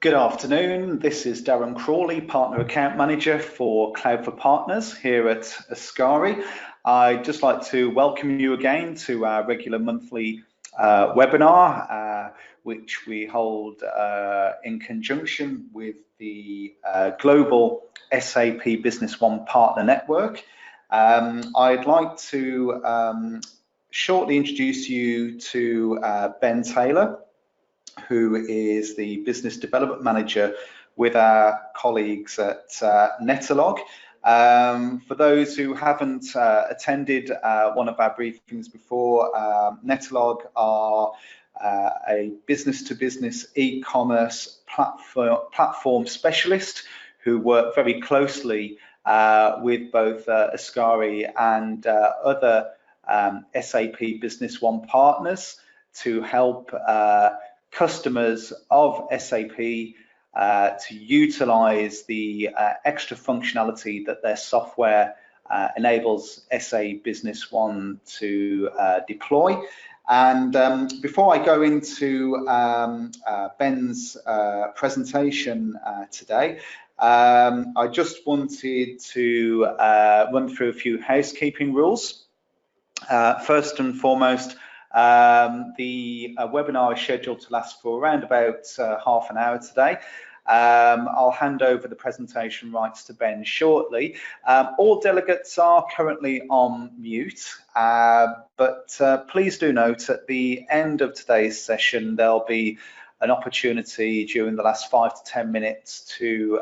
Good afternoon. This is Darren Crawley, Partner Account Manager for Cloud for Partners here at Ascari. I'd just like to welcome you again to our regular monthly webinar, which we hold in conjunction with the Global SAP Business One Partner Network. I'd like to shortly introduce you to Ben Taylor, who is the Business Development Manager with our colleagues at Netalogue. For those who haven't attended one of our briefings before, Netalogue are a business-to-business e-commerce platform specialist who work very closely with both Ascari and other SAP Business One partners to help customers of SAP to utilize the extra functionality that their software enables SAP Business One to deploy. And before I go into Ben's presentation today, I just wanted to run through a few housekeeping rules. First and foremost, the webinar is scheduled to last for around about half an hour today. I'll hand over the presentation rights to Ben shortly. All delegates are currently on mute, but please do note at the end of today's session there'll be an opportunity during the last 5 to 10 minutes to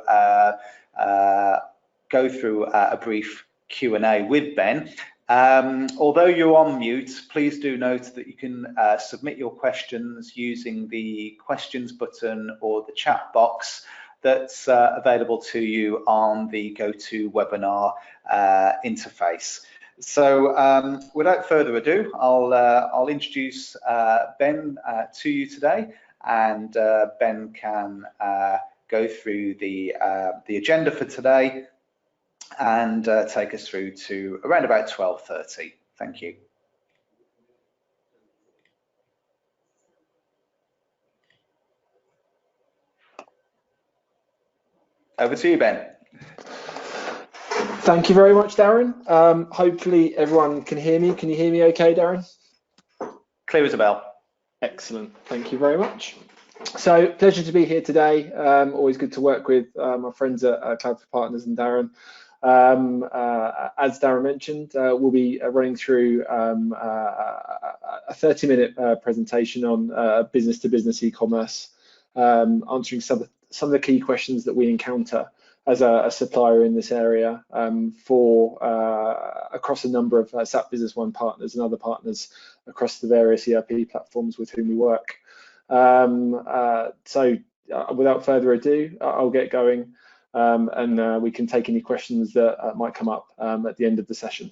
go through a brief Q&A with Ben. Although you're on mute, please do note that you can submit your questions using the questions button or the chat box that's available to you on the GoToWebinar interface. So without further ado, I'll introduce Ben to you today, and Ben can go through the agenda for today and take us through to around about 12:30. Thank you. Over to you, Ben. Thank you very much, Darren. Hopefully everyone can hear me. Can you hear me okay, Darren? Clear as a bell. Excellent. Thank you very much. So pleasure to be here today. Always good to work with my friends at Cloud for Partners and Darren. As Darren mentioned, we'll be running through a 30-minute presentation on business-to-business e-commerce, answering some of the key questions that we encounter as a supplier in this area across a number of SAP Business One partners and other partners across the various ERP platforms with whom we work. So without further ado, I'll get going. And we can take any questions that might come up at the end of the session.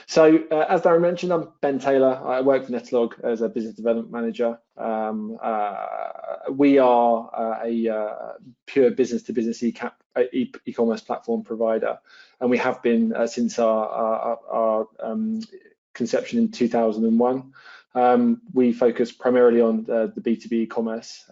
So as Darren mentioned, I'm Ben Taylor. I work for Netalogue as a business development manager. We are a pure business-to-business e-commerce platform provider, and we have been since our conception in 2001. We focus primarily on the B2B e-commerce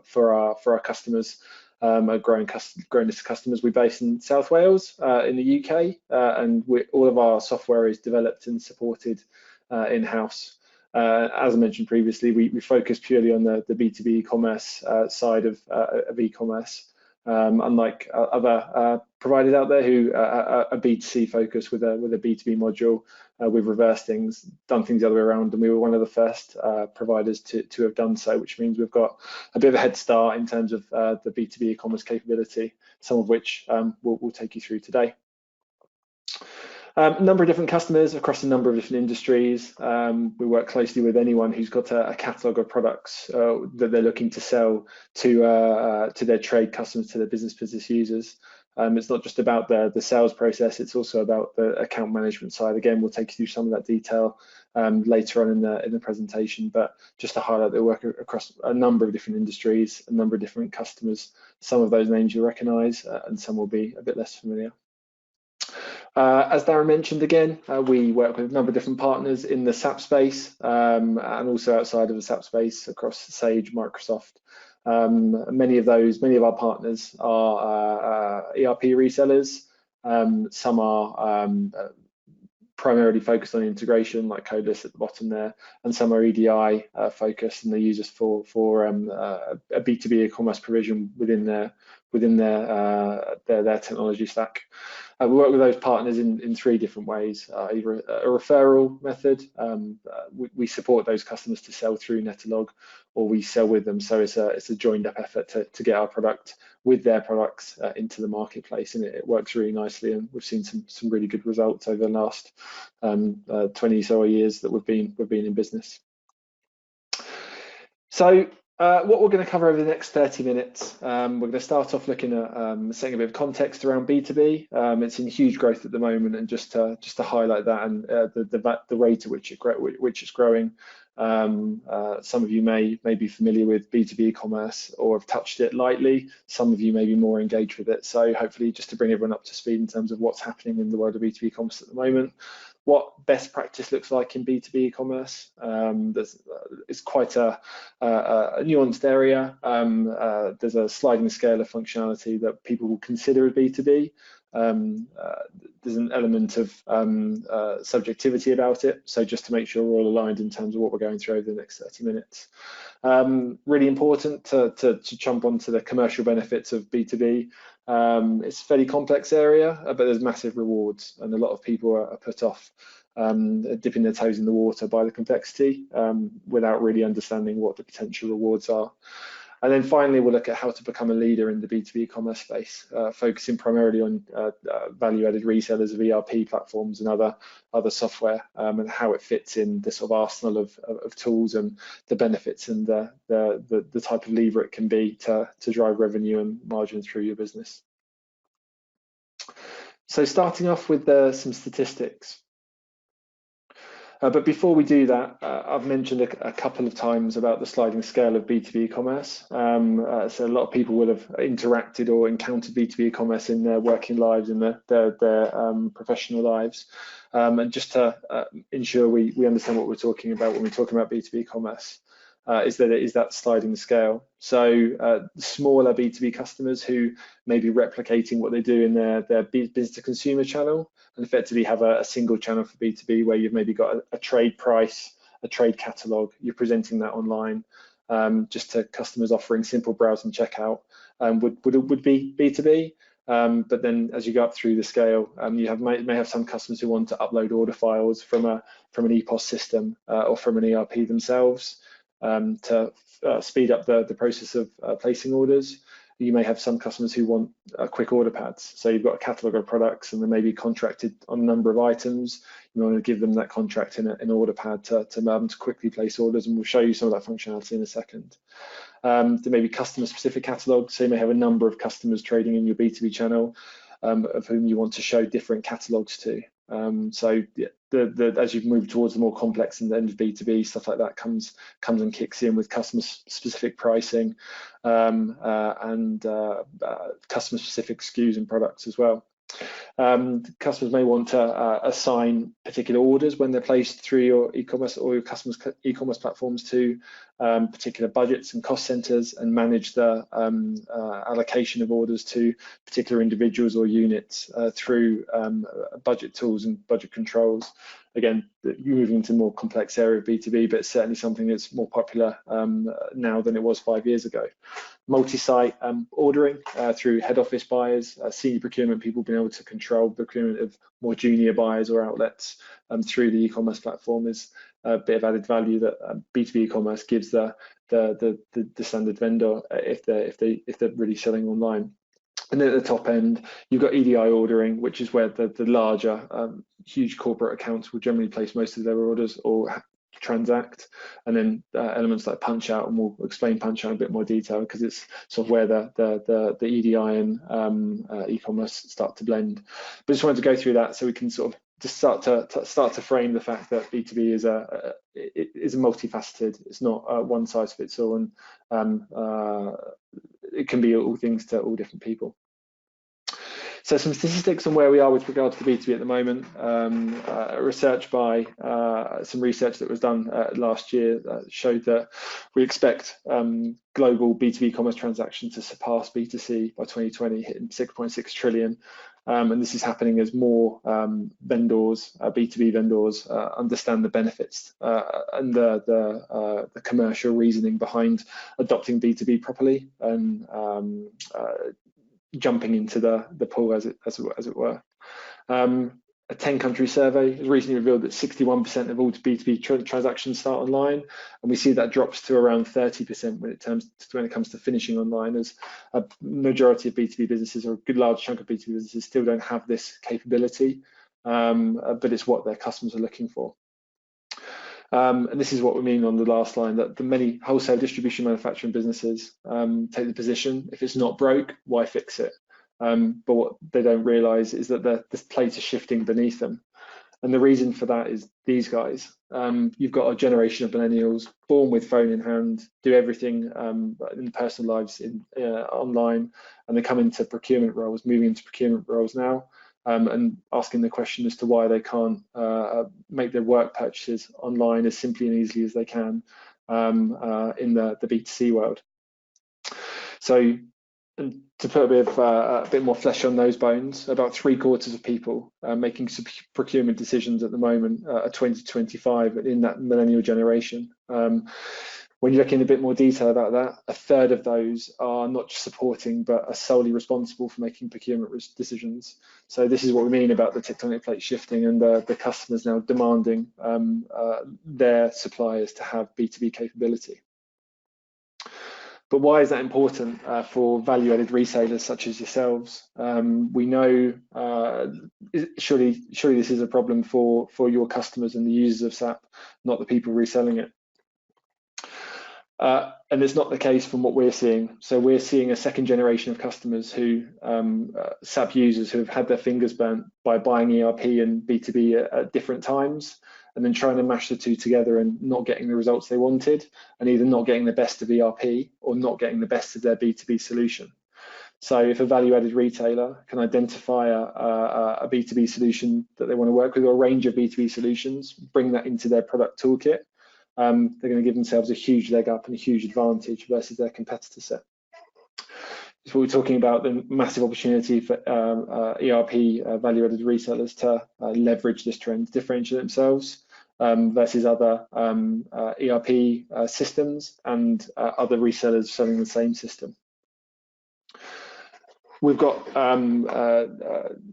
for our customers. Growing list of customers. We're based in South Wales in the UK, and all of our software is developed and supported in-house. As I mentioned previously, we focus purely on the B2B e-commerce side of e-commerce, unlike other providers out there who are B2C focused with a B2B module. We've reversed things, done things the other way around, and we were one of the first providers to have done so, which means we've got a bit of a head start in terms of the B2B e-commerce capability, some of which we'll take you through today. A number of different customers across a number of different industries. We work closely with anyone who's got a catalogue of products that they're looking to sell to their trade customers, to their business users. It's not just about the sales process, it's also about the account management side. Again, we'll take you through some of that detail later on in the presentation, but just to highlight that we work across a number of different industries, a number of different customers. Some of those names you'll recognise, and some will be a bit less familiar. As Darren mentioned again, we work with a number of different partners in the SAP space and also outside of the SAP space across Sage, Microsoft, Many of our partners are ERP resellers. Some are primarily focused on integration, like Codeless at the bottom there, and some are EDI focused, and they use us for a B2B e-commerce provision within their technology stack. We work with those partners in three different ways: either a referral method, we support those customers to sell through Netalogue, or we sell with them. So it's a joined up effort to get our product with their products into the marketplace, and it works really nicely. And we've seen some really good results over the last 20 so years that we've been in business. So what we're going to cover over the next 30 minutes, we're going to start off looking at setting a bit of context around B2B. It's in huge growth at the moment, and just to highlight that and the rate at which it's growing. Some of you may be familiar with B2B e-commerce or have touched it lightly. Some of you may be more engaged with it. So hopefully just to bring everyone up to speed in terms of what's happening in the world of B2B e-commerce at the moment, what best practice looks like in B2B e-commerce. It's quite a nuanced area. There's a sliding scale of functionality that people will consider as B2B. There's an element of subjectivity about it, so just to make sure we're all aligned in terms of what we're going through over the next 30 minutes. Really important to jump onto the commercial benefits of B2B. It's a fairly complex area, but there's massive rewards, and a lot of people are put off dipping their toes in the water by the complexity without really understanding what the potential rewards are. And then finally, we'll look at how to become a leader in the B2B e-commerce space, focusing primarily on value-added resellers of ERP platforms and other software, and how it fits in the sort of arsenal of tools and the benefits and the type of lever it can be to drive revenue and margin through your business. So starting off with some statistics. But before we do that, I've mentioned a couple of times about the sliding scale of B2B e-commerce. So a lot of people will have interacted or encountered B2B e-commerce in their working lives and their professional lives. And just to ensure we understand what we're talking about when we're talking about B2B e-commerce, is that sliding scale. So smaller B2B customers who may be replicating what they do in their business to consumer channel, and effectively have a single channel for B2B where you've maybe got a trade price, a trade catalog, you're presenting that online, just to customers offering simple browse and checkout, would be B2B. But then as you go up through the scale, you may have some customers who want to upload order files from an EPOS system or from an ERP themselves to speed up the process of placing orders. You may have some customers who want quick order pads. So you've got a catalogue of products and they may be contracted on a number of items. You want to give them that contract in an order pad to allow them to quickly place orders, and we'll show you some of that functionality in a second. There may be customer-specific catalogues. So you may have a number of customers trading in your B2B channel of whom you want to show different catalogues to. So as you move towards the more complex and the end of B2B, stuff like that comes and kicks in with customer-specific pricing and customer-specific SKUs and products as well. Customers may want to assign particular orders when they're placed through your e-commerce or your customers' e-commerce platforms to particular budgets and cost centers, and manage the allocation of orders to particular individuals or units through budget tools and budget controls. Again, you're moving into a more complex area of B2B, but it's certainly something that's more popular now than it was 5 years ago. Multi-site ordering through head office buyers, senior procurement people being able to control procurement of more junior buyers or outlets through the e-commerce platform is a bit of added value that B2B e-commerce gives the standard vendor if they're really selling online. And then at the top end, you've got EDI ordering, which is where the larger, huge corporate accounts will generally place most of their orders or transact. And then elements like punch out, and we'll explain punch out in a bit more detail because it's sort of where the EDI and e-commerce start to blend. But just wanted to go through that so we can sort of just start to frame the fact that B2B is a multifaceted. It's not one size fits all, and it can be all things to all different people. So some statistics on where we are with regard to the B2B at the moment. Research by some research that was done last year showed that we expect global B2B commerce transactions to surpass B2C by 2020, hitting 6.6 trillion. And this is happening as more vendors, B2B vendors, understand the benefits and the commercial reasoning behind adopting B2B properly and jumping into the pool, as it were. A 10-country survey has recently revealed that 61% of all B2B transactions start online, and we see that drops to around 30% when it comes to finishing online, as a majority of B2B businesses, or a good large chunk of B2B businesses, still don't have this capability, but it's what their customers are looking for. And this is what we mean on the last line, that the many wholesale distribution manufacturing businesses take the position, if it's not broke, why fix it? But what they don't realize is that the plate is shifting beneath them. And the reason for that is these guys. You've got a generation of millennials born with phone in hand, do everything in personal lives online, and they come into procurement roles, moving into procurement roles now. And asking the question as to why they can't make their work purchases online as simply and easily as they can in the B2C world. So, to put a bit more flesh on those bones, about 3/4 of people making procurement decisions at the moment are 20 to 25 in that millennial generation. When you look in a bit more detail about that, 1/3 of those are not just supporting, but are solely responsible for making procurement decisions. So this is what we mean about the tectonic plate shifting and the customers now demanding their suppliers to have B2B capability. But why is that important for value-added resellers such as yourselves? We know surely this is a problem for your customers and the users of SAP, not the people reselling it. And it's not the case from what we're seeing. So we're seeing a second generation of customers who, SAP users who have had their fingers burnt by buying ERP and B2B at different times, and then trying to mash the two together and not getting the results they wanted, and either not getting the best of ERP or not getting the best of their B2B solution. So if a value-added retailer can identify a B2B solution that they want to work with, or a range of B2B solutions, bring that into their product toolkit, they're going to give themselves a huge leg up and a huge advantage versus their competitor set. So we're talking about the massive opportunity for ERP value-added resellers to leverage this trend, differentiate themselves versus other ERP systems and other resellers selling the same system. We've got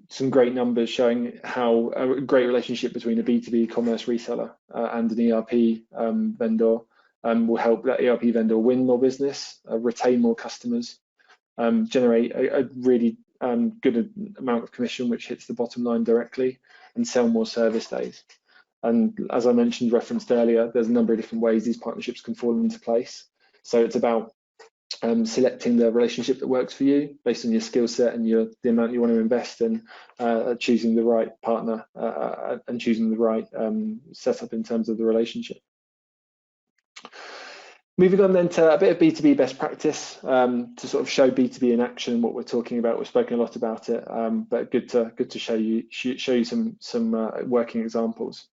some great numbers showing how a great relationship between a B2B commerce reseller and an ERP vendor will help that ERP vendor win more business, retain more customers, generate a really good amount of commission, which hits the bottom line directly, and sell more service days. And as I mentioned, referenced earlier, there's a number of different ways these partnerships can fall into place. So it's about selecting the relationship that works for you based on your skill set and the amount you want to invest in, choosing the right partner and choosing the right setup in terms of the relationship. Moving on then to a bit of B2B best practice to sort of show B2B in action, what we're talking about. We've spoken a lot about it, but good to show you some working examples.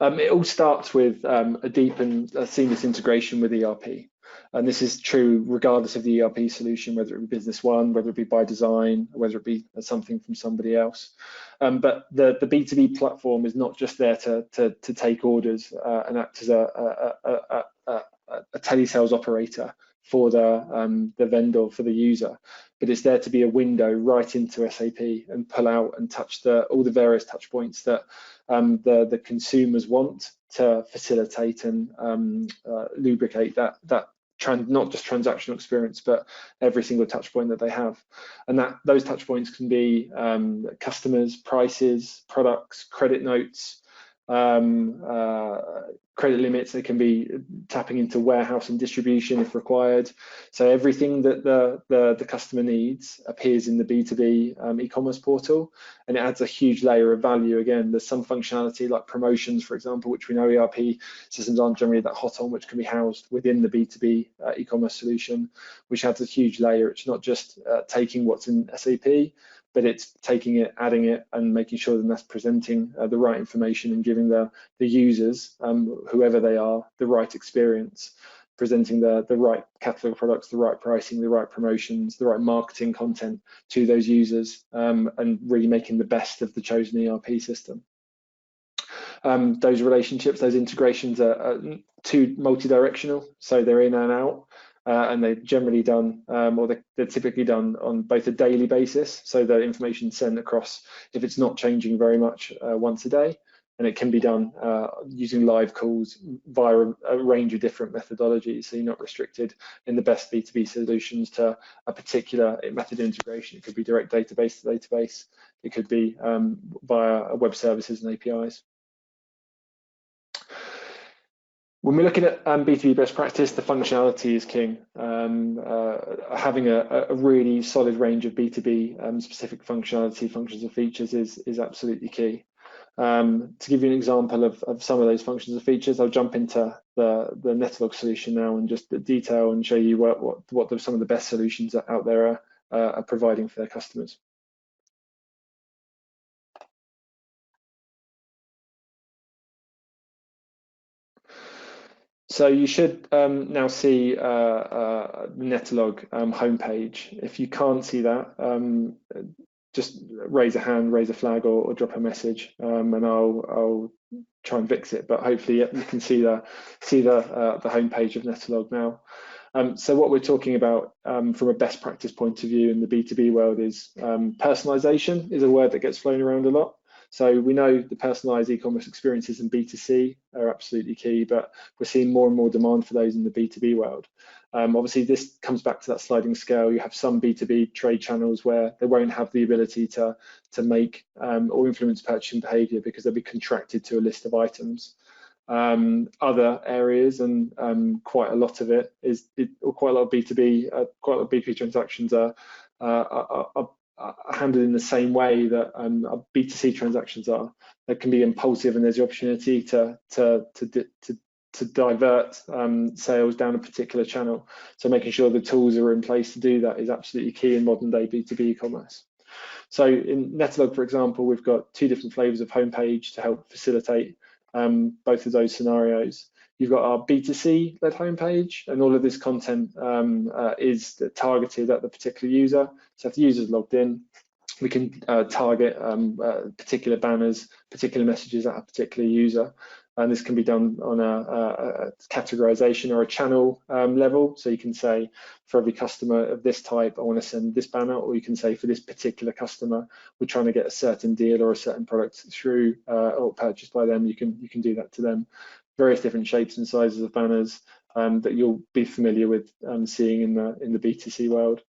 It all starts with a deep and seamless integration with ERP. And this is true regardless of the ERP solution, whether it be Business One, whether it be by design, whether it be something from somebody else. But the B2B platform is not just there to take orders and act as a telesales operator for the vendor, for the user, but it's there to be a window right into SAP and pull out and touch all the various touch points that the consumers want to facilitate and lubricate that not just transactional experience, but every single touch point that they have. And those touch points can be customers, prices, products, credit notes, credit limits. They can be tapping into warehouse and distribution if required. So everything that the customer needs appears in the B2B e-commerce portal, and it adds a huge layer of value. Again, there's some functionality like promotions, for example, which we know ERP systems aren't generally that hot on, which can be housed within the B2B e-commerce solution, which adds a huge layer. It's not just taking what's in SAP, but it's taking it, adding it, and making sure that that's presenting the right information and giving the users, whoever they are, the right experience, presenting the right catalog products, the right pricing, the right promotions, the right marketing content to those users, and really making the best of the chosen ERP system. Those relationships, those integrations are too multi-directional, so they're in and out, and they're generally done, or they're typically done on both a daily basis, so the information sent across, if it's not changing very much, once a day, and it can be done using live calls via a range of different methodologies, so you're not restricted in the best B2B solutions to a particular method of integration. It could be direct database to database, it could be via web services and APIs. When we're looking at B2B best practice, the functionality is king. Having a really solid range of B2B specific functionality, functions and features is absolutely key. To give you an example of some of those functions and features, I'll jump into the Netalogue solution now and just detail and show you what some of the best solutions out there are providing for their customers. So you should now see Netalogue homepage. If you can't see that, just raise a hand, raise a flag, or drop a message, and I'll try and fix it. But hopefully you can see the homepage of Netalogue now. So what we're talking about from a best practice point of view in the B2B world is personalization is a word that gets flown around a lot. So we know the personalized e-commerce experiences in B2C are absolutely key, but we're seeing more and more demand for those in the B2B world. Obviously, this comes back to that sliding scale. You have some B2B trade channels where they won't have the ability to make or influence purchasing behavior because they'll be contracted to a list of items. Other areas, and quite a lot of it is, or quite a lot of B2B, quite a lot of B2B transactions are handled in the same way that B2C transactions are. They can be impulsive, and there's the opportunity to divert sales down a particular channel. So making sure the tools are in place to do that is absolutely key in modern day B2B e-commerce. So in Netalogue, for example, we've got two different flavors of homepage to help facilitate both of those scenarios. You've got our B2C led homepage, and all of this content is targeted at the particular user. So if the user's logged in, we can target particular banners, particular messages at a particular user. And this can be done on a categorization or a channel level. So you can say, for every customer of this type, I want to send this banner, or you can say, for this particular customer, we're trying to get a certain deal or a certain product through or purchased by them. You can do that to them. Various different shapes and sizes of banners that you'll be familiar with seeing in the B2C world.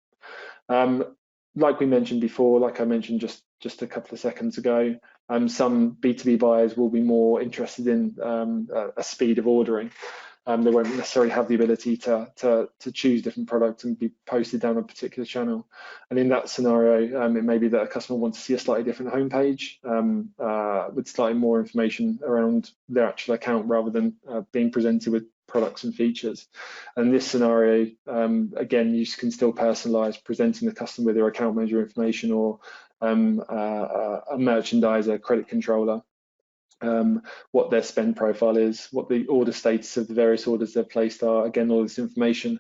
Like we mentioned before, like I mentioned just a couple of seconds ago, some B2B buyers will be more interested in a speed of ordering. They won't necessarily have the ability to choose different products and be posted down a particular channel. And in that scenario, it may be that a customer wants to see a slightly different homepage with slightly more information around their actual account rather than being presented with products and features. And in this scenario, again, you can still personalize, presenting the customer with their account manager information, or a merchandiser, credit controller, what their spend profile is, what the order status of the various orders they've placed are. Again, all this information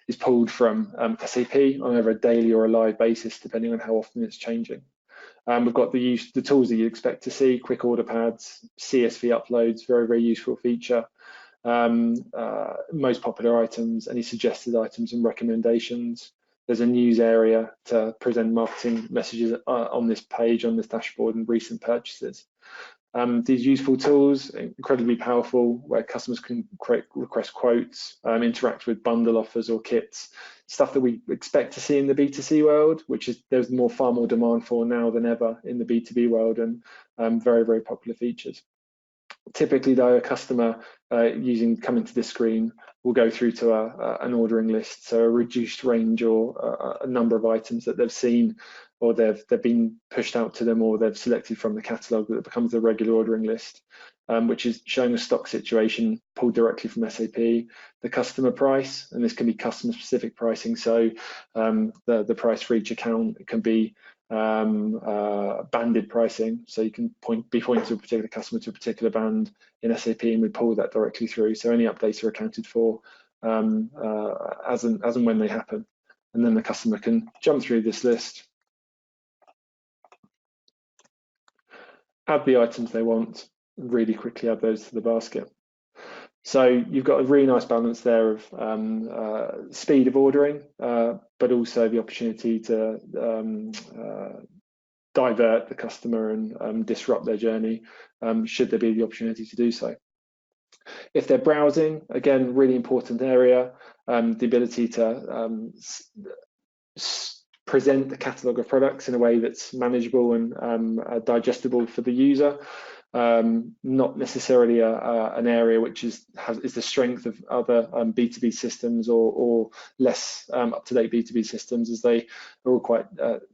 is pulled from SAP on either a daily or a live basis, depending on how often it's changing. We've got the tools that you expect to see: quick order pads, CSV uploads, very, very useful feature. Most popular items, any suggested items and recommendations. There's a news area to present marketing messages on this page, on this dashboard, and recent purchases. These useful tools, incredibly powerful, where customers can request quotes, interact with bundle offers or kits, stuff that we expect to see in the B2C world, which is there's far more demand for now than ever in the B2B world, and very, very popular features. Typically, though, a customer coming to this screen will go through to an ordering list, so a reduced range or a number of items that they've seen, or they've been pushed out to them, or they've selected from the catalogue, that becomes a regular ordering list, which is showing a stock situation pulled directly from SAP, the customer price, and this can be customer specific pricing. So the price for each account, it can be banded pricing, so you can be pointed to a particular customer to a particular band in SAP, and we pull that directly through. So any updates are accounted for as and when they happen, and then the customer can jump through this list, add the items they want, and really quickly add those to the basket. So you've got a really nice balance there of speed of ordering, but also the opportunity to divert the customer and disrupt their journey, should there be the opportunity to do so. If they're browsing, again, really important area, the ability to present the catalogue of products in a way that's manageable and digestible for the user. Not necessarily an area which is the strength of other B2B systems or less up-to-date B2B systems, as they are all quite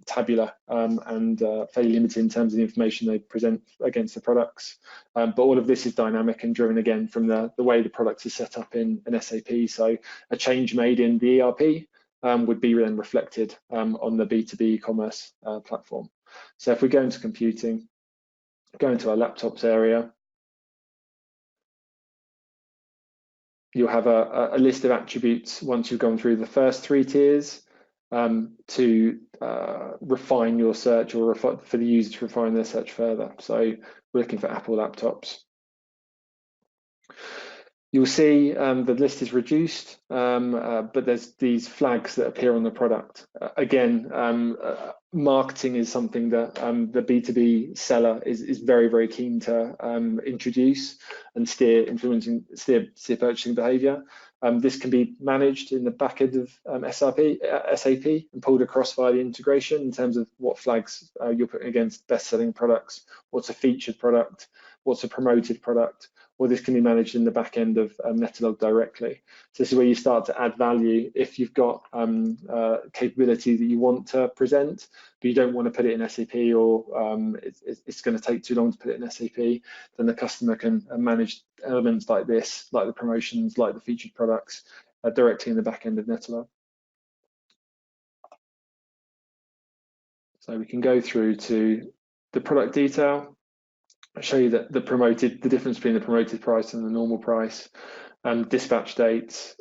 tabular and fairly limited in terms of the information they present against the products. But all of this is dynamic and driven again from the way the product is set up in SAP. So a change made in the ERP would be then reflected on the B2B e-commerce platform. So if we go into computing, go into our laptops area, you'll have a list of attributes once you've gone through the first 3 tiers to refine your search, or for the user to refine their search further. So we're looking for Apple laptops. You'll see the list is reduced, but there's these flags that appear on the product. Again, marketing is something that the B2B seller is very, very keen to introduce and steer purchasing behavior. This can be managed in the back end of SAP and pulled across via the integration in terms of what flags you're putting against best-selling products, what's a featured product, what's a promoted product, or this can be managed in the back end of Netalogue directly. So this is where you start to add value. If you've got capability that you want to present, but you don't want to put it in SAP, or it's going to take too long to put it in SAP, then the customer can manage elements like this, like the promotions, like the featured products, directly in the back end of Netalogue. So we can go through to the product detail. I'll show you that the difference between the promoted price and the normal price, dispatch dates,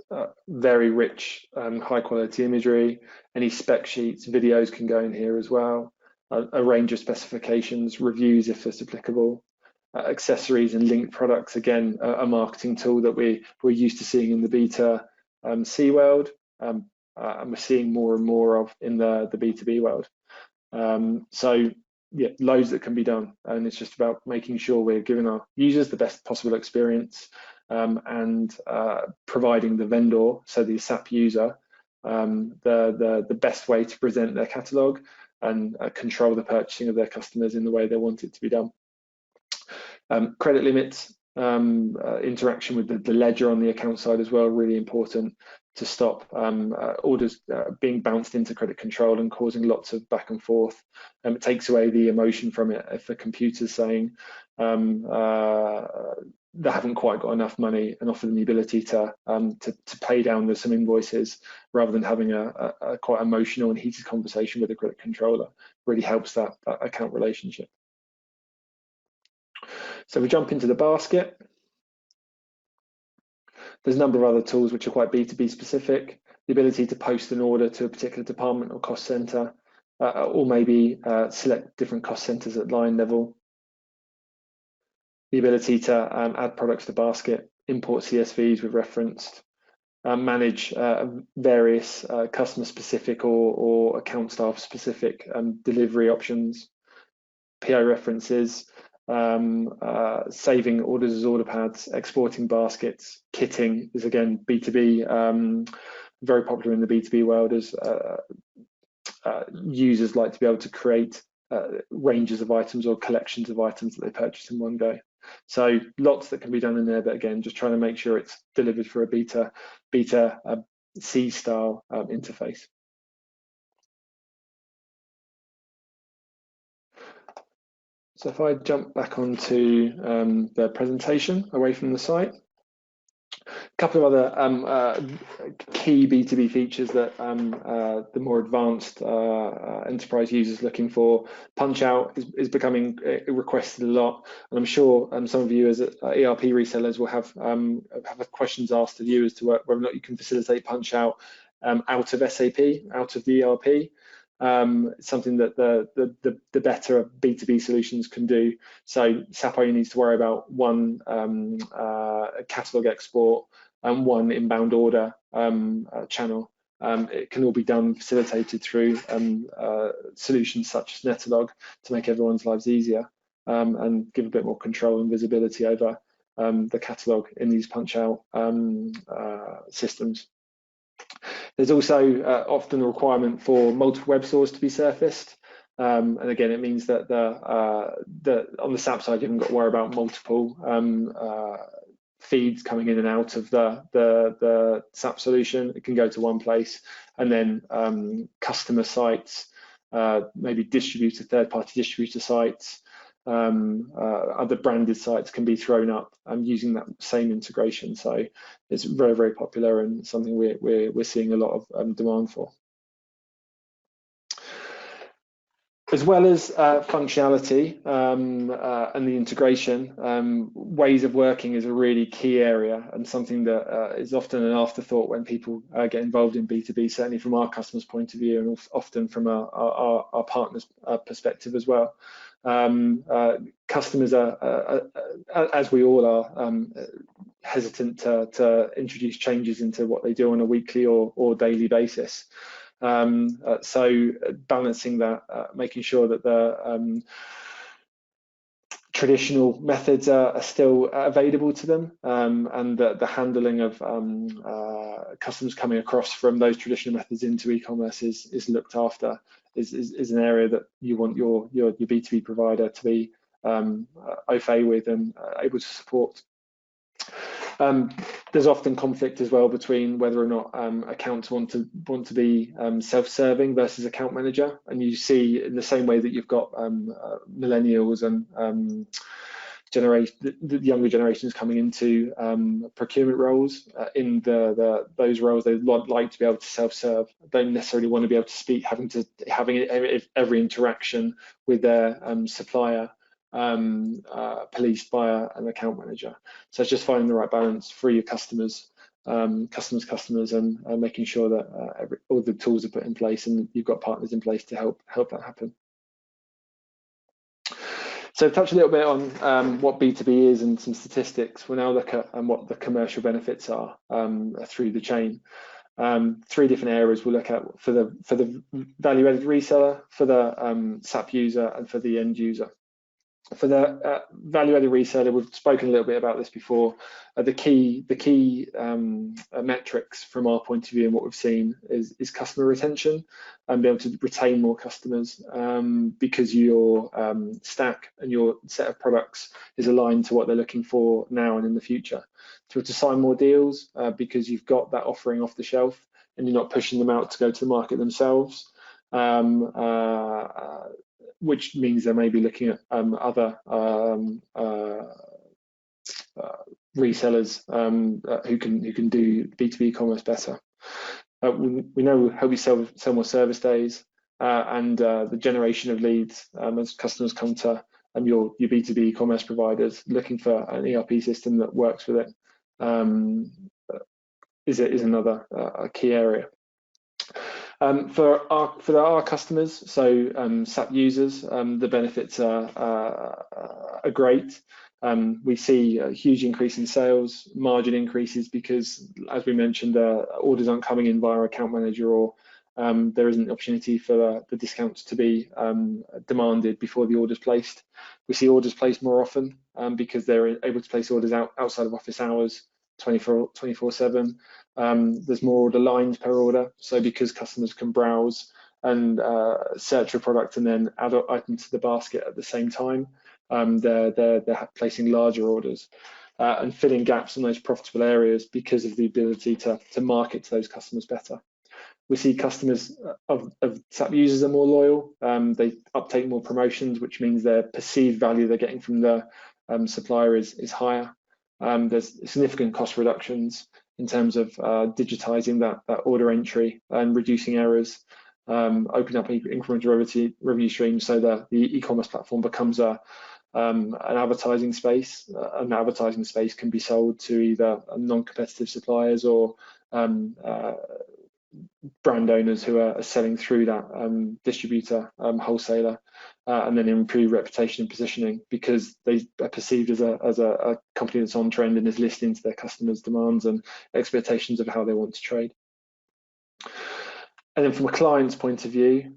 very rich, high quality imagery, any spec sheets, videos can go in here as well, a range of specifications, reviews if it's applicable, accessories and linked products, again, a marketing tool that we're used to seeing in the B2C world, and we're seeing more and more of in the B2B world. So yeah, loads that can be done, and it's just about making sure we're giving our users the best possible experience, and providing the vendor, so the SAP user, the best way to present their catalogue and control the purchasing of their customers in the way they want it to be done. Credit limits, interaction with the ledger on the account side as well, really important to stop orders being bounced into credit control and causing lots of back and forth. It takes away the emotion from it if the computer's saying they haven't quite got enough money, and offer them the ability to pay down with some invoices, rather than having a quite emotional and heated conversation with the credit controller. Really helps that account relationship. So we jump into the basket. There's a number of other tools which are quite B2B specific. The ability to post an order to a particular department or cost center, or maybe select different cost centers at line level. The ability to add products to basket, import CSVs we've referenced, manage various customer specific or account staff specific delivery options, PO references, saving orders as order pads, exporting baskets. Kitting is again B2B, very popular in the B2B world, as users like to be able to create ranges of items or collections of items that they purchase in one go. So lots that can be done in there, but again, just trying to make sure it's delivered for a B2C style interface. So if I jump back onto the presentation away from the site, couple of other key B2B features that the more advanced enterprise users looking for. Punch out is becoming requested a lot, and I'm sure some of you as ERP resellers will have questions asked of you as to whether or not you can facilitate punch out out of SAP, out of the ERP. Something that the better B2B solutions can do. So SAP only needs to worry about one catalog export and one inbound order channel. It can all be done, facilitated through solutions such as Netalogue to make everyone's lives easier and give a bit more control and visibility over the catalog in these punch out systems. There's also often a requirement for multiple web stores to be surfaced. And again, it means that on the SAP side, you haven't got to worry about multiple feeds coming in and out of the SAP solution. It can go to one place, and then customer sites, maybe third-party distributor sites, other branded sites can be thrown up using that same integration. So it's very, very popular and something we're seeing a lot of demand for. As well as functionality and the integration, ways of working is a really key area and something that is often an afterthought when people get involved in B2B, certainly from our customers' point of view and often from our partners' perspective as well. Customers are, as we all are, hesitant to introduce changes into what they do on a weekly or daily basis. So balancing that, making sure that the traditional methods are still available to them, and the handling of customers coming across from those traditional methods into e-commerce is looked after, is an area that you want your B2B provider to be au fait with and able to support. There's often conflict as well between whether or not accounts want to be self-serving versus account manager, and you see in the same way that you've got millennials and the younger generations coming into procurement roles. In those roles, they like to be able to self-serve. Don't necessarily want to be able to speak, having every interaction with their supplier policed by an account manager. So it's just finding the right balance for your customers, and making sure that all the tools are put in place and you've got partners in place to help that happen. So touch a little bit on what B2B is and some statistics. We'll now look at what the commercial benefits are through the chain. 3 different areas we'll look at for the value-added reseller, for the SAP user, and for the end user. For the value-added reseller, we've spoken a little bit about this before. The key metrics from our point of view and what we've seen is customer retention and be able to retain more customers because your stack and your set of products is aligned to what they're looking for now and in the future. To sign more deals because you've got that offering off the shelf and you're not pushing them out to go to the market themselves. Which means they may be looking at other resellers who can do B2B commerce better. We know we help you sell more service days and the generation of leads as customers come to your B2B commerce providers looking for an ERP system that works with it is another key area. For our customers, so SAP users, the benefits are great. We see a huge increase in sales, margin increases because, as we mentioned, orders aren't coming in via account manager, or there isn't an opportunity for the discounts to be demanded before the order's placed. We see orders placed more often because they're able to place orders outside of office hours, 24/7. There's more order lines per order, so because customers can browse and search a product and then add an item to the basket at the same time, they're placing larger orders and filling gaps in those profitable areas because of the ability to market to those customers better. We see customers of SAP users are more loyal. They uptake more promotions, which means their perceived value they're getting from the supplier is higher. there's significant cost reductions in terms of digitizing that order entry and reducing errors, opening up incremental revenue streams so that the e-commerce platform becomes an advertising space. An advertising space can be sold to either non-competitive suppliers or brand owners who are selling through that distributor, wholesaler, and then improve reputation and positioning because they are perceived as a company that's on trend and is listening to their customers' demands and expectations of how they want to trade. And then from a client's point of view,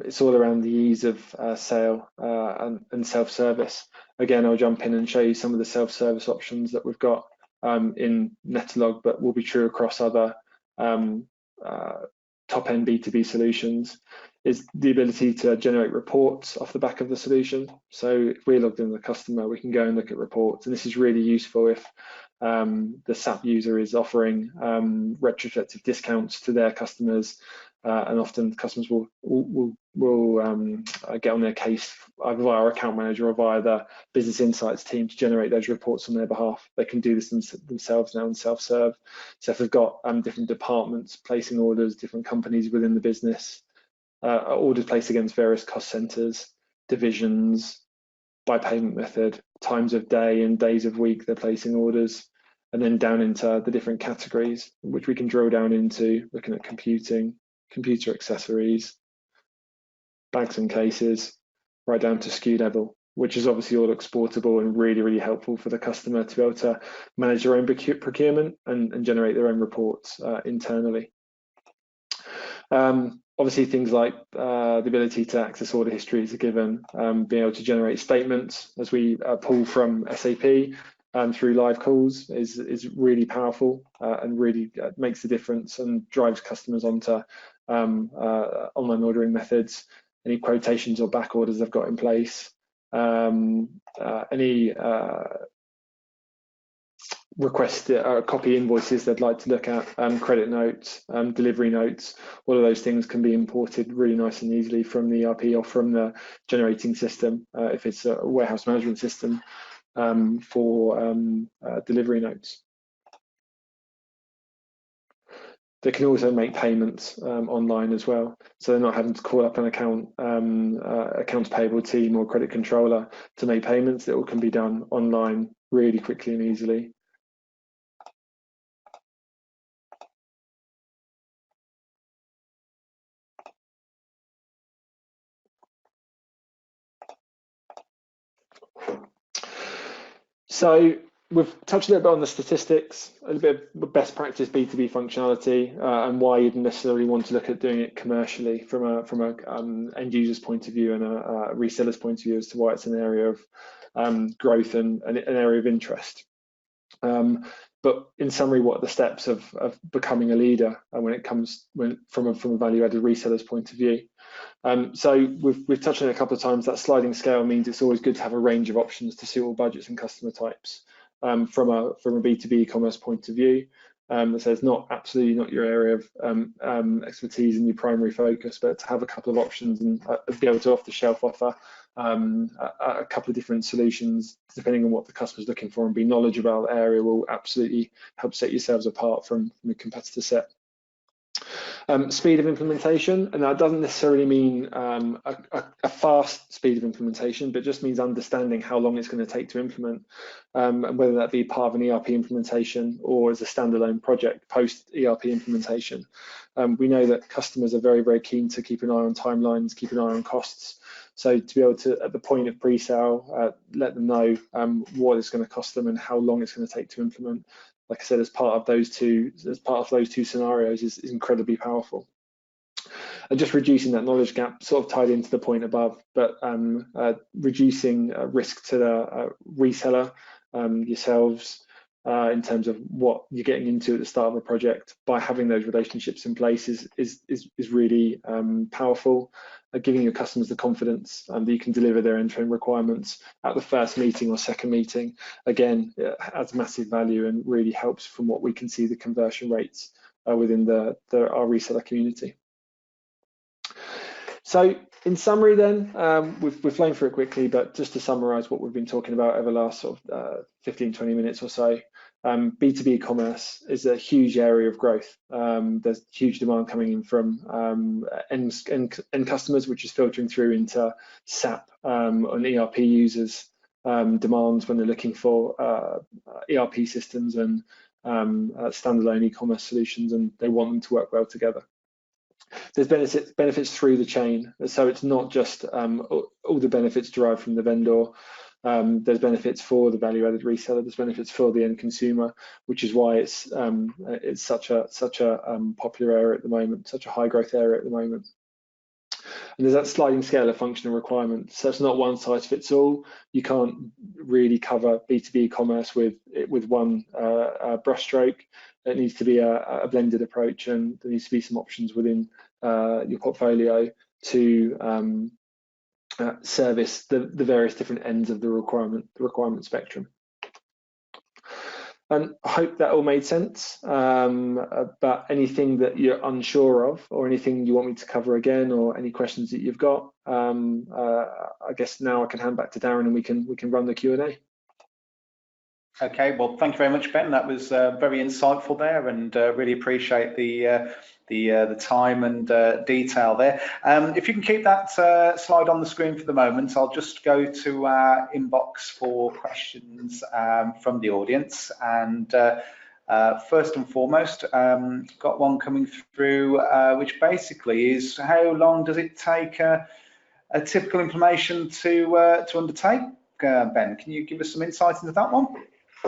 it's all around the ease of sale and self-service. Again, I'll jump in and show you some of the self-service options that we've got in Netalogue, but will be true across other top-end B2B solutions, is the ability to generate reports off the back of the solution. So if we're logged in as a customer, we can go and look at reports, and this is really useful if the SAP user is offering retrospective discounts to their customers, and often customers will get on their case either via our account manager or via the business insights team to generate those reports on their behalf. They can do this themselves now in self-serve. So if they've got different departments placing orders, different companies within the business, orders placed against various cost centers, divisions, by payment method, times of day and days of week they're placing orders, and then down into the different categories, which we can drill down into, looking at computing, computer accessories, bags and cases, right down to SKU level, which is obviously all exportable and really, really helpful for the customer to be able to manage their own procurement and generate their own reports internally. Obviously, things like the ability to access order history is a given, being able to generate statements as we pull from SAP through live calls is really powerful and really makes the difference and drives customers onto online ordering methods, any quotations or back orders they've got in place, any request copy invoices they'd like to look at, credit notes, delivery notes, all of those things can be imported really nice and easily from the ERP or from the generating system if it's a warehouse management system for delivery notes. They can also make payments online as well, so they're not having to call up an accounts payable team or credit controller to make payments. It all can be done online really quickly and easily. So we've touched a little bit on the statistics, a little bit of best practice B2B functionality, and why you'd necessarily want to look at doing it commercially from a end user's point of view and a reseller's point of view as to why it's an area of growth and an area of interest. But in summary, what are the steps of becoming a leader when it comes from a value-added reseller's point of view? So we've touched on it a couple of times. That sliding scale means it's always good to have a range of options to suit all budgets and customer types. From a B2B e-commerce point of view, so it's absolutely not your area of expertise and your primary focus, but to have a couple of options and be able to off-the-shelf offer a couple of different solutions depending on what the customer's looking for and be knowledgeable about the area will absolutely help set yourselves apart from a competitor set. Speed of implementation, and that doesn't necessarily mean a fast speed of implementation, but just means understanding how long it's going to take to implement, and whether that be part of an ERP implementation or as a standalone project post ERP implementation. We know that customers are very, very keen to keep an eye on timelines, keep an eye on costs. So to be able to, at the point of pre-sale, let them know what it's going to cost them and how long it's going to take to implement. Like I said, as part of those two scenarios is incredibly powerful. And just reducing that knowledge gap, sort of tied into the point above, but reducing risk to the reseller, yourselves, in terms of what you're getting into at the start of a project by having those relationships in place is really powerful. Giving your customers the confidence that you can deliver their end-to-end requirements at the first meeting or second meeting, again, adds massive value and really helps from what we can see the conversion rates within our reseller community. So In summary then, we've flown through it quickly, but just to summarize what we've been talking about over the last sort of 15, 20 minutes or so, B2B commerce is a huge area of growth. There's huge demand coming in from end customers, which is filtering through into SAP and ERP users' demands when they're looking for ERP systems and standalone e-commerce solutions, and they want them to work well together. There's benefits through the chain, so it's not just all the benefits derived from the vendor. There's benefits for the value-added reseller. There's benefits for the end consumer, which is why it's such a popular area at the moment, such a high growth area at the moment. And there's that sliding scale of functional requirements. So it's not one size fits all. You can't really cover B2B commerce with one brushstroke. It needs to be a blended approach, and there needs to be some options within your portfolio to service the various different ends of the requirement spectrum. And I hope that all made sense. But anything that you're unsure of, or anything you want me to cover again, or any questions that you've got, I guess now I can hand back to Darren and we can run the Q&A. Okay, well, thank you very much, Ben. That was very insightful there, and really appreciate the time and detail there. If you can keep that slide on the screen for the moment, I'll just go to our inbox for questions from the audience. And first and foremost, got one coming through, which basically is, how long does it take a typical implementation to undertake? Ben, can you give us some insight into that one?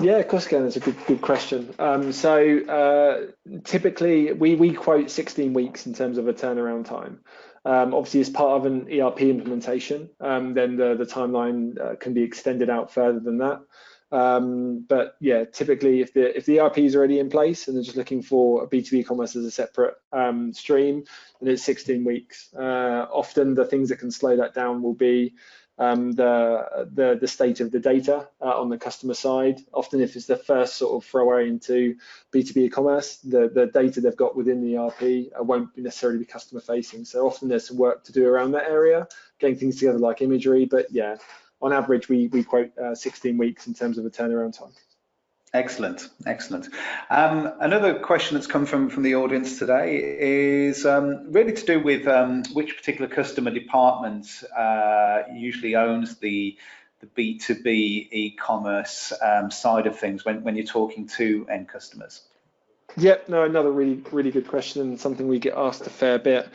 Yeah, of course, again, that's a good question. So typically we quote 16 weeks in terms of a turnaround time. Obviously, as part of an ERP implementation, then the timeline can be extended out further than that. But yeah, typically if the ERP is already in place and they're just looking for a B2B commerce as a separate stream, then it's 16 weeks. Often the things that can slow that down will be the state of the data on the customer side. Often if it's the first sort of throwaway into B2B commerce, the data they've got within the ERP won't necessarily be customer facing. So often there's some work to do around that area, getting things together like imagery. But yeah, on average, we quote 16 weeks in terms of a turnaround time. Excellent, excellent. Another question that's come from the audience today is really to do with which particular customer department usually owns the B2B e-commerce side of things when you're talking to end customers. Yep, no, another really good question, and something we get asked a fair bit,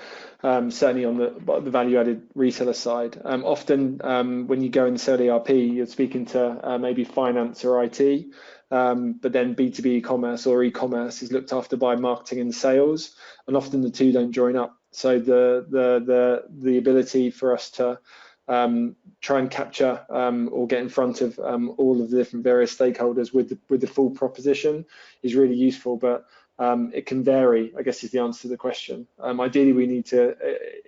certainly on the value-added reseller side. Often when you go and sell ERP, you're speaking to maybe finance or IT. But then B2B commerce or e-commerce is looked after by marketing and sales, and often the two don't join up. So the ability for us to try and capture or get in front of all of the different various stakeholders with the full proposition is really useful, but it can vary, I guess, is the answer to the question. Ideally, we need to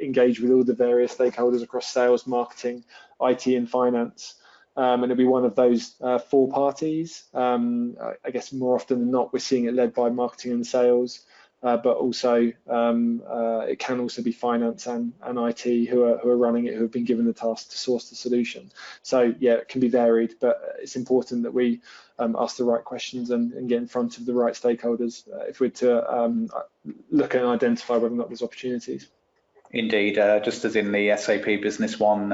engage with all the various stakeholders across sales, marketing, IT, and finance. And it'll be one of those four parties. I guess more often than not, we're seeing it led by marketing and sales, but also it can also be finance and IT who are running it, who have been given the task to source the solution. So yeah, it can be varied, but it's important that we ask the right questions and get in front of the right stakeholders if we're to look and identify whether or not there's opportunities. Indeed, just as in the SAP Business One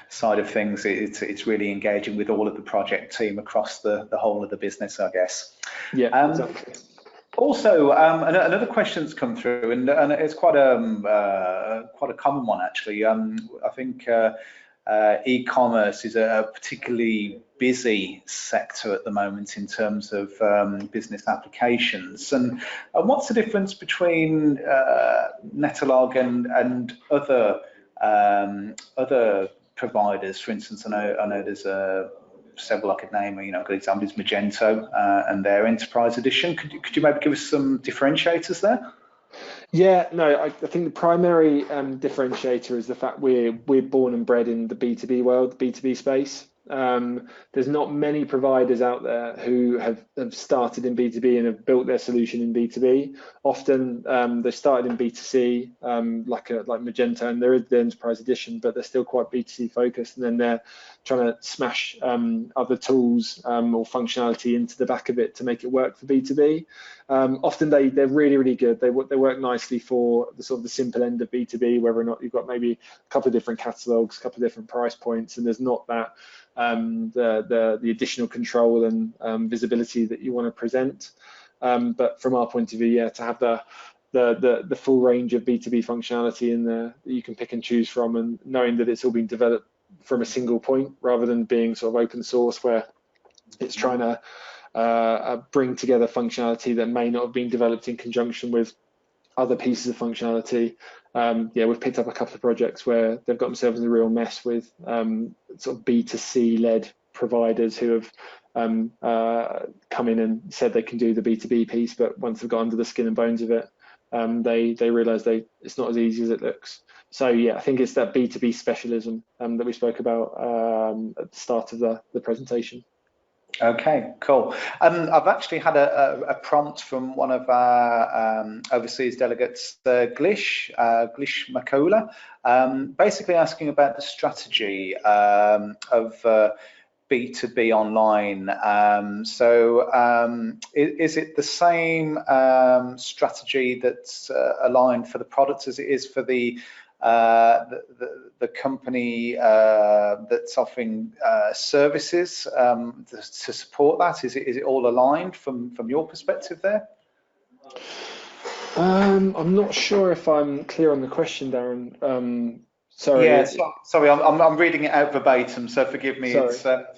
side of things, it's really engaging with all of the project team across the whole of the business, I guess. Yeah, exactly. Also, another question that's come through, and it's quite a common one actually. I think e-commerce is a particularly busy sector at the moment in terms of business applications. And what's the difference between Netalogue and other providers? For instance, I know there's several I could name. A good example is Magento and their Enterprise Edition. Could you maybe give us some differentiators there? Yeah, no, I think the primary differentiator is the fact we're born and bred in the B2B world, the B2B space. There's not many providers out there who have started in B2B and have built their solution in B2B. Often they started in B2C, like Magento, and there is the Enterprise Edition, but they're still quite B2C focused, and then they're trying to smash other tools or functionality into the back of it to make it work for B2B. Often they're really, really good. They work nicely for the sort of the simple end of B2B, whether or not you've got maybe a couple of different catalogs, a couple of different price points, and there's not that the additional control and visibility that you want to present. But from our point of view, yeah, to have the full range of B2B functionality in there that you can pick and choose from, and knowing that it's all been developed from a single point rather than being sort of open source where it's trying to bring together functionality that may not have been developed in conjunction with other pieces of functionality. Yeah, we've picked up a couple of projects where they've got themselves in a real mess with sort of B2C led providers who have come in and said they can do the B2B piece, but once they've got under the skin and bones of it, they realise it's not as easy as it looks. So yeah, I think it's that B2B specialism that we spoke about at the start of the presentation. Okay, cool. I've actually had a prompt from one of our overseas delegates, Glish Makola, basically asking about the strategy of B2B online. Is it the same strategy that's aligned for the products as it is for the company that's offering services to support that? Is it all aligned from your perspective there? I'm not sure if I'm clear on the question, Darren. Sorry. Yeah, sorry, I'm reading it out verbatim, so forgive me. Sorry. It's but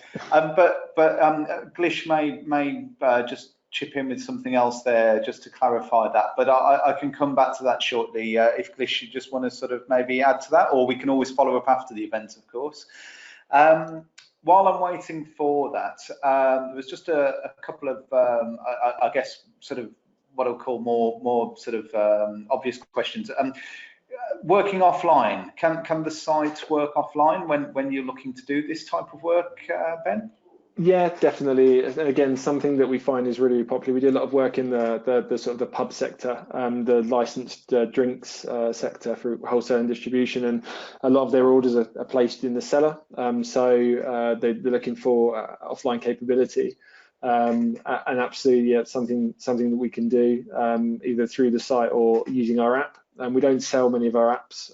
Glish may just chip in with something else there just to clarify that, but I can come back to that shortly if Glish, you just want to sort of maybe add to that, or we can always follow up after the event, of course. While I'm waiting for that, there was just a couple of I guess sort of what I'll call more sort of obvious questions. Working offline, can the site work offline when you're looking to do this type of work, Ben? Yeah, definitely. And again, something that we find is really popular. We do a lot of work in the sort of the pub sector, the licensed drinks sector for wholesale and distribution, and a lot of their orders are placed in the cellar. So they're looking for offline capability. And absolutely, yeah, something that we can do either through the site or using our app. And we don't sell many of our apps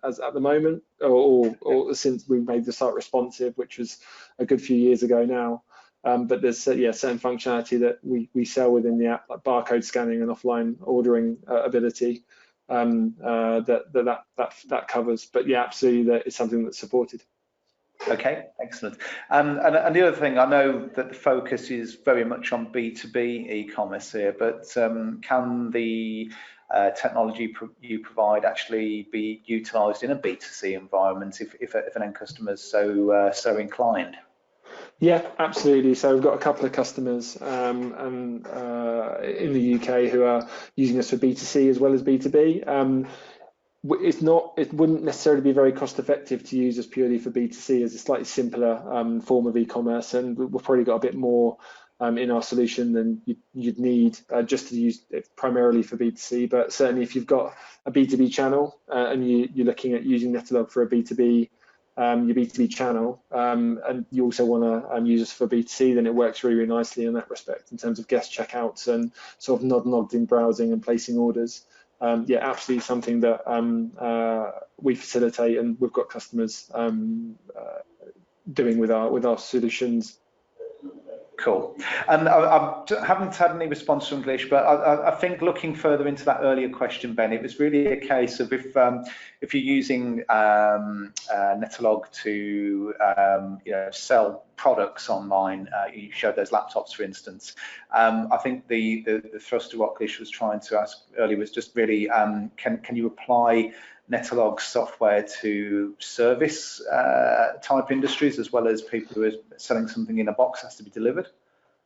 as at the moment, or since we made the site responsive, which was a good few years ago now. But there's certain functionality that we sell within the app, like barcode scanning and offline ordering ability that covers. But yeah, absolutely, that is something that's supported. Okay, excellent. And the other thing, I know that the focus is very much on B2B e-commerce here, but can the technology you provide actually be utilised in a B2C environment if an end customer is so inclined? Yeah, absolutely. So we've got a couple of customers in the UK who are using us for B2C as well as B2B. It wouldn't necessarily be very cost effective to use us purely for B2C, as a slightly simpler form of e-commerce, and we've probably got a bit more in our solution than you'd need just to use it primarily for B2C. But certainly if you've got a B2B channel and you're looking at using Netalogue for a B2B, your B2B channel, and you also want to use us for B2C, then it works really, really nicely in that respect in terms of guest checkouts and sort of logged in browsing and placing orders. Yeah, absolutely something that we facilitate, and we've got customers doing with our solutions. Cool. And I haven't had any response from Glish, but I think looking further into that earlier question, Ben, it was really a case of if you're using Netalogue to sell products online, you showed those laptops, for instance. I think the thrust of what Glish was trying to ask earlier was just really, can you apply Netalogue software to service type industries as well as people who are selling something in a box has to be delivered?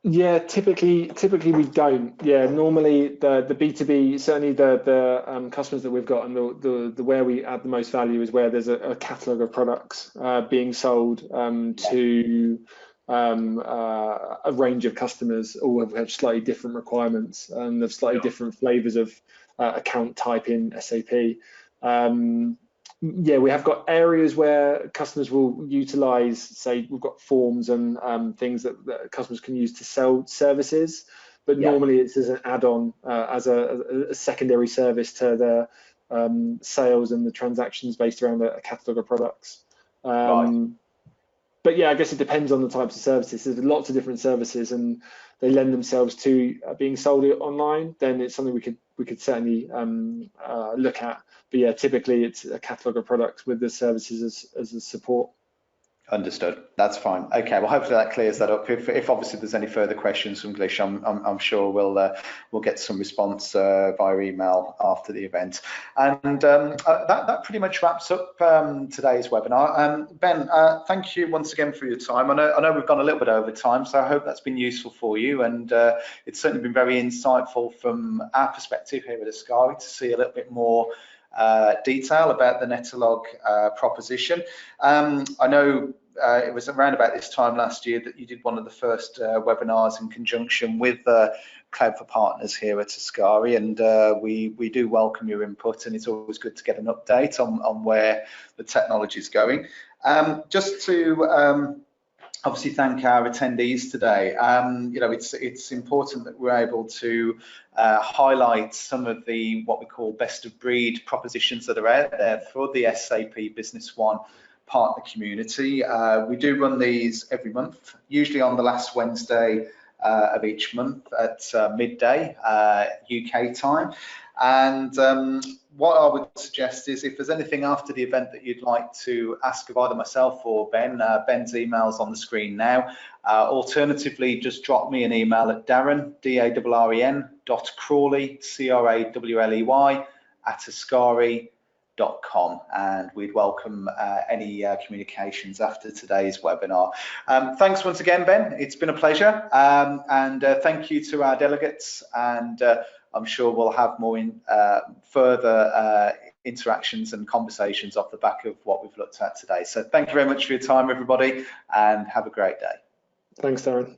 Yeah, typically we don't. Yeah, normally the B2B, certainly the customers that we've got, and the where we add the most value is where there's a catalogue of products being sold to a range of customers, all have slightly different requirements and have slightly different flavors of account type in SAP. Yeah, we have got areas where customers will utilize, say, we've got forms and things that customers can use to sell services, but normally it's as an add-on, as a secondary service to the sales and the transactions based around a catalogue of products. Right. But yeah, I guess it depends on the types of services. There's lots of different services, and they lend themselves to being sold online. Then it's something we could certainly look at. But yeah, typically it's a catalogue of products with the services as a support. Understood. That's fine. Okay. Well, hopefully that clears that up. If obviously there's any further questions from Glish, I'm sure we'll get some response via email after the event. And that pretty much wraps up today's webinar. Ben, thank you once again for your time. I know we've gone a little bit over time, so I hope that's been useful for you. And it's certainly been very insightful from our perspective here at Ascari to see a little bit more detail about the Netalogue proposition. I know it was around about this time last year that you did one of the first webinars in conjunction with Cloud for Partners here at Ascari, and we do welcome your input, and it's always good to get an update on where the technology is going. Just to obviously thank our attendees today. You know, it's important that we're able to highlight some of the what we call best of breed propositions that are out there for the SAP Business One partner community. We do run these every month, usually on the last Wednesday of each month at midday UK time. And what I would suggest is if there's anything after the event that you'd like to ask of either myself or Ben, Ben's email's on the screen now. Alternatively, just drop me an email at Darren, D-A-R-R-E-N, .Crawley, C-R-A-W-L-E-Y, @ascari.com, and we'd welcome any communications after today's webinar. Thanks once again, Ben. It's been a pleasure, and thank you to our delegates, and I'm sure we'll have more further interactions and conversations off the back of what we've looked at today. So thank you very much for your time, everybody, and have a great day. Thanks, Darren.